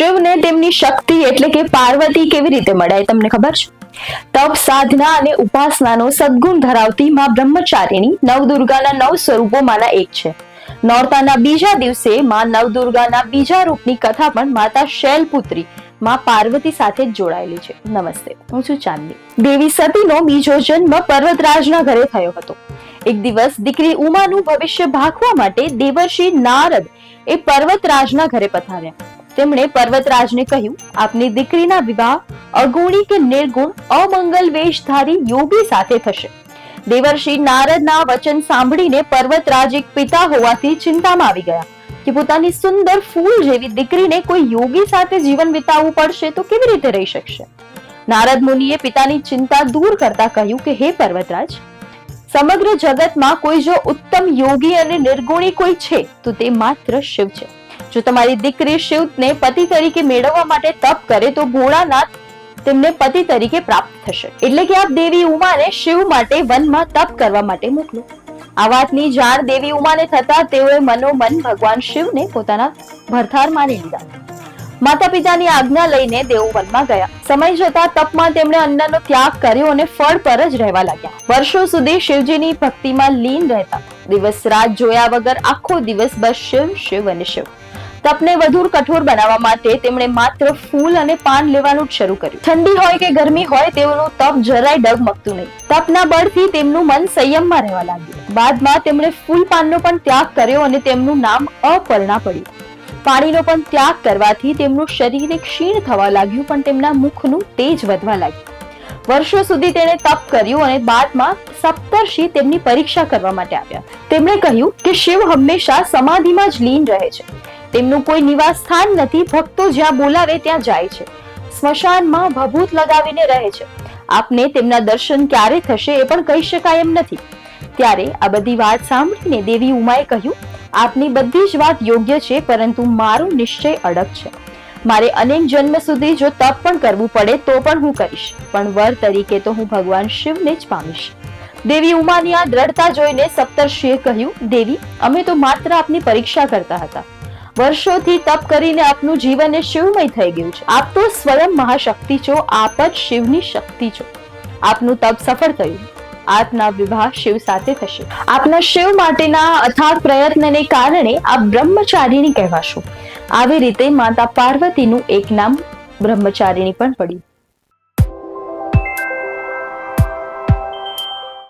શિવને તેમની શક્તિ એટલે કે પાર્વતી કેવી રીતે મળાય તમને ખબર છે? તપ, સાધના અને ઉપાસનાનો સદગુણ ધરાવતી માં બ્રહ્મચારિણી નવદુર્ગાના 9 સ્વરૂપોમાંના એક છે. નોરતાના બીજા દિવસે માં નવદુર્ગાના બીજા રૂપની કથા પણ માતા શૈલપુત્રી માં પાર્વતી સાથે જ જોડાયેલી છે. નમસ્તે, હું છું ચાંદની. દેવી સતીનો બીજો જન્મ પર્વતરાજના ઘરે થયો હતો. એક દિવસ દીકરી ઉમાનું ભવિષ્ય ભાંખવા માટે દેવર્ષિ નારદ એ પર્વતરાજના ઘરે પધાર્યા. તેમણે પર્વતરાજને કહ્યું, આપની દીકરીના વિવાહ અગુણી કે નિર્ગુણ અમંગલ વેશધારી યોગી સાથે થશે. દેવર્ષિ નારદના વચન સાંભળીને પર્વતરાજ એક પિતા હોવાથી ચિંતામાં આવી ગયા કે પોતાની સુંદર ફૂલ જેવી દીકરીને કોઈ યોગી સાથે જીવન વિતાવવું પડશે તો કેવી રીતે રહી શકશે? નારદ મુનિએ પિતાની ચિંતા દૂર કરતા કહ્યું કે હે પર્વતરાજ, સમગ્ર જગતમાં કોઈ જો ઉત્તમ યોગી અને નિર્ગુણી કોઈ છે તો તે માત્ર શિવ છે. જો તમારી દીકરી શિવને પતિ તરીકે મેળવવા માટે તપ કરે તો ભોળાનાથ તેમને પતિ તરીકે પ્રાપ્ત થશે. એટલે કે આપ દેવી ઉમાને શિવ માટે વનમાં તપ કરવા માટે મોકલો. આ વાતની જાણ દેવી ઉમાને થતા તેઓએ મનોમન ભગવાન શિવને પોતાના ભરથાર માની લીધા. માતા પિતાની આજ્ઞા લઈને તેઓ વનમાં ગયા. સમય જતા તપમાં તેમણે અન્નનો ત્યાગ કર્યો અને ફળ પર જ રહેવા લાગ્યા. વર્ષો સુધી શિવજીની ભક્તિમાં લીન રહેતા. દિવસ રાત જોયા વગર આખો દિવસ બસ શિવ, શિવ અને શિવ. તપને વધુ કઠોર બનાવવા માટે તેમણે માત્ર ફૂલ અને પાન લેવાનું જ શરૂ કર્યું. ઠંડી હોય કે ગરમી હોય તેઓનું તપ જરાય ડગમગતું નહીં. તપના બળથી તેમનું મન સંયમમાં રહેવા લાગ્યું. બાદમાં તેમણે ફૂલ પાનનો પણ ત્યાગ કર્યો અને તેમનું નામ અપર્ણા પડ્યું. પાણીનો પણ ત્યાગ કરવાથી તેમનું શરીર ક્ષીણ થવા લાગ્યું, પણ તેમના મુખનું તેજ વધવા લાગ્યું. વર્ષો સુધી તેણે તપ કર્યું અને બાદમાં સપ્તર્ષિ તેમની પરીક્ષા કરવા માટે આવ્યા. તેમણે કહ્યું કે શિવ હંમેશા સમાધિમાં જ લીન રહે છે. તેમનું કોઈ નિવાસ સ્થાન નથી. ભક્તો જ્યાં બોલાવે ત્યાં જાય છે. સ્મશાનમાં ભભૂત લગાવીને રહે છે. આપને તેમના દર્શન ક્યારે થશે એ પણ કહી શકાય એમ નથી. ત્યારે આ બધી વાત સાંભળીને દેવી ઉમાએ કહ્યું, આપની બધી જ વાત યોગ્ય છે, પરંતુ મારો નિશ્ચય અડગ છે. મારે અનેક જન્મ સુધી જો તપ પણ કરવું પડે તો પણ હું કરીશ, પણ વર તરીકે તો હું ભગવાન શિવને જ પામીશ. દેવી ઉમાની આ દ્રઢતા જોઈને સપ્તર્ષિએ કહ્યું, દેવી, અમે તો માત્ર આપની પરીક્ષા કરતા હતા. વર્ષોથી તપ કરીને આપનું જીવન શિવમય થઈ ગયું છે. આપ તો સ્વયં મહાશક્તિ છો. આપ જ શિવની શક્તિ છો. આપનું તપ સફળ થયું. આપના વિવાહ શિવ સાથે થશે. આપના શિવ માટેના અથાગ પ્રયત્નને કારણે આપ બ્રહ્મચારિણી કહેવાશો. આવી રીતે માતા પાર્વતીનું એક નામ બ્રહ્મચારિણી પણ પડ્યું.